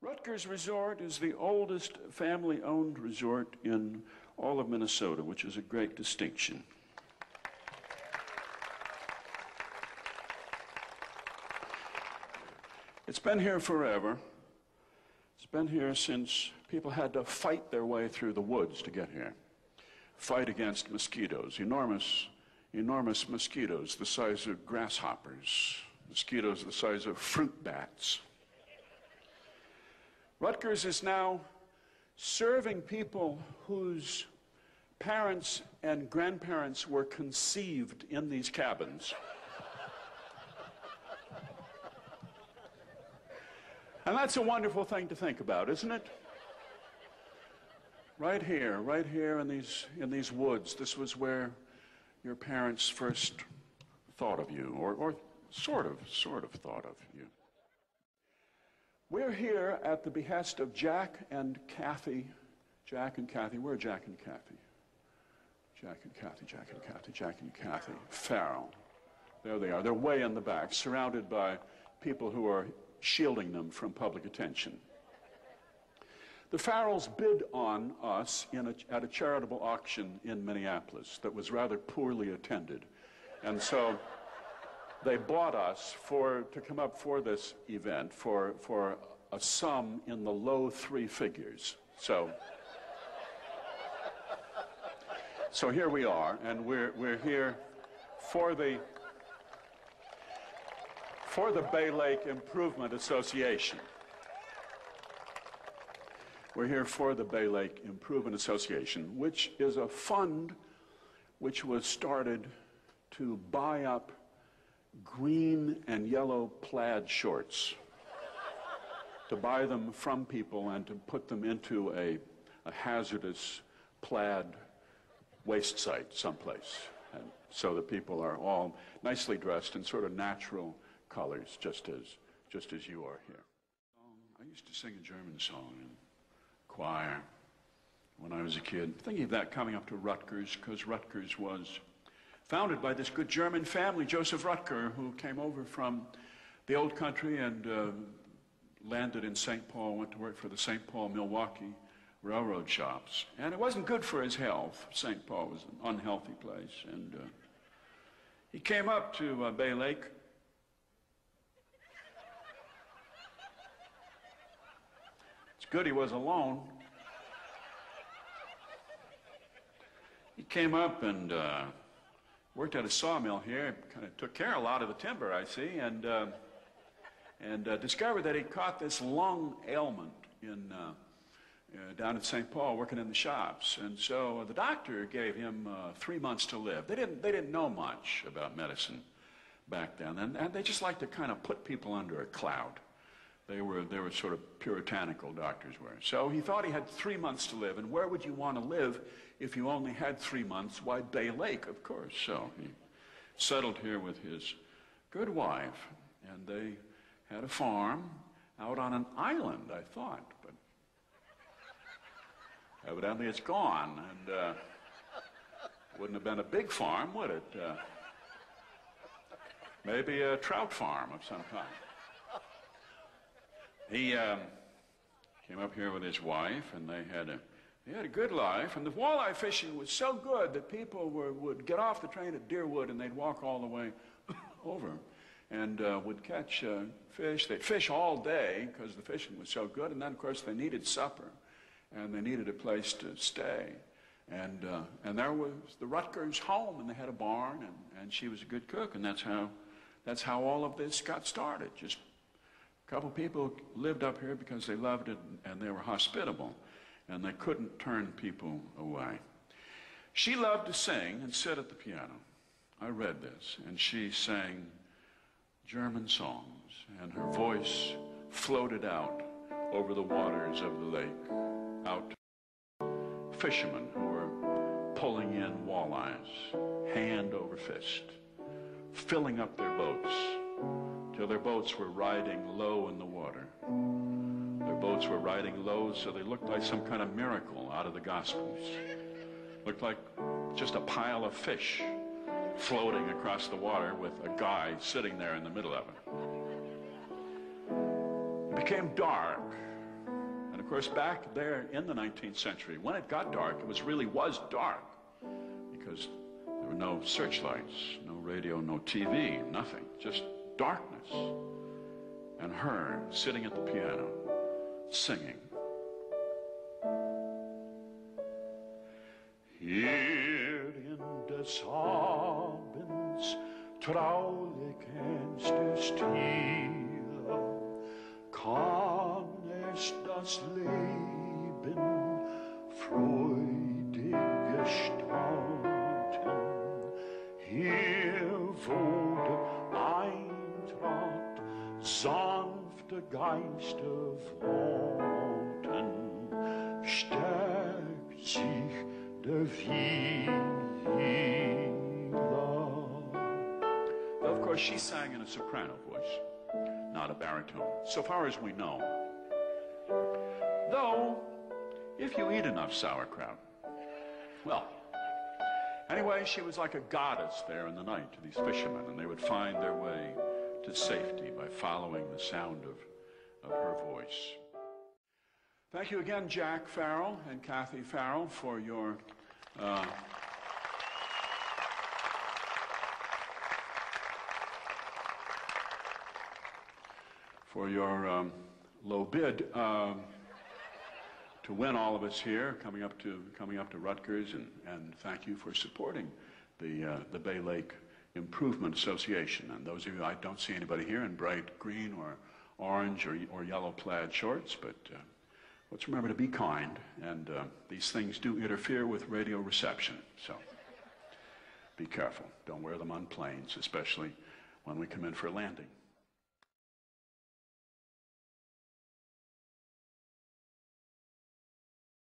Ruttger's Resort is the oldest family-owned resort in all of Minnesota, which is a great distinction. It's been here forever. It's been here since people had to fight their way through the woods to get here. Fight against mosquitoes, enormous mosquitoes the size of grasshoppers, mosquitoes the size of fruit bats. Ruttger's is now serving people whose parents and grandparents were conceived in these cabins. And that's a wonderful thing to think about, isn't it? Right here in these woods, this was where your parents first thought of you, or sort of thought of you. We're here at the behest of Jack and Kathy. Jack and Kathy. Where are Jack and Kathy? Jack and Kathy Farrell. There they are. They're way in the back, surrounded by people who are shielding them from public attention. The Farrells bid on us at a charitable auction in Minneapolis that was rather poorly attended. And so they bought us to come up for this event for a sum in the low three figures. So here we are, and we're here for the Bay Lake Improvement Association. We're here for the Bay Lake Improvement Association, which is a fund which was started to buy up green and yellow plaid shorts, to buy them from people and to put them into a hazardous plaid waste site someplace, and so that people are all nicely dressed in sort of natural colors, just as you are here. I used to sing a German song in choir when I was a kid, thinking of that coming up to Ruttger's, because Ruttger's was founded by this good German family, Joseph Ruttger, who came over from the old country and landed in St. Paul, went to work for the St. Paul-Milwaukee railroad shops. And it wasn't good for his health. St. Paul was an unhealthy place. And he came up to Bay Lake. It's good he was alone. He came up and worked at a sawmill here, kind of took care of a lot of the timber, I see, and discovered that he caught this lung ailment down in St. Paul, working in the shops. And so the doctor gave him 3 months to live. They didn't know much about medicine back then, and they just liked to kind of put people under a cloud. They were sort of puritanical, doctors were. So he thought he had 3 months to live, and where would you want to live if you only had 3 months? Why, Bay Lake, of course. So he settled here with his good wife, and they had a farm out on an island, I thought, but evidently it's gone, and wouldn't have been a big farm, would it? Maybe a trout farm of some kind. He came up here with his wife, and they had a good life, and the walleye fishing was so good that people would get off the train at Deerwood, and they'd walk all the way over and would catch fish. They'd fish all day because the fishing was so good, and then, of course, they needed supper, and they needed a place to stay. And there was the Ruttger's home, and they had a barn, and she was a good cook, and that's how all of this got started. Just a couple people lived up here because they loved it, and they were hospitable, and they couldn't turn people away. She loved to sing and sit at the piano. I read this, and she sang German songs, and her voice floated out over the waters of the lake, out to fishermen who were pulling in walleyes, hand over fist, filling up their boats till their boats were riding low in the water. Their boats were riding low so they looked like some kind of miracle out of the Gospels. Looked like just a pile of fish floating across the water with a guy sitting there in the middle of it. It became dark, course, back there in the 19th century, when it got dark, it really was dark, because there were no searchlights, no radio, no TV, nothing, just darkness. And her sitting at the piano, singing. Hier in des Abends traulich ernste Stille kann es das Leben freudig gestalten. Hier wurde Eintracht, sanfte Geister walten, stärkt sich der Wieler. Of course, she sang in a soprano voice, not a baritone, so far as we know. Though, if you eat enough sauerkraut, well, anyway, she was like a goddess there in the night to these fishermen, and they would find their way to safety by following the sound of her voice. Thank you again, Jack Farrell and Kathy Farrell, for your low bid to win all of us here, coming up to Ruttger's, and thank you for supporting the Bay Lake Improvement Association. And those of you, I don't see anybody here in bright green or orange or yellow plaid shorts, but let's remember to be kind, and these things do interfere with radio reception, so be careful. Don't wear them on planes, especially when we come in for a landing.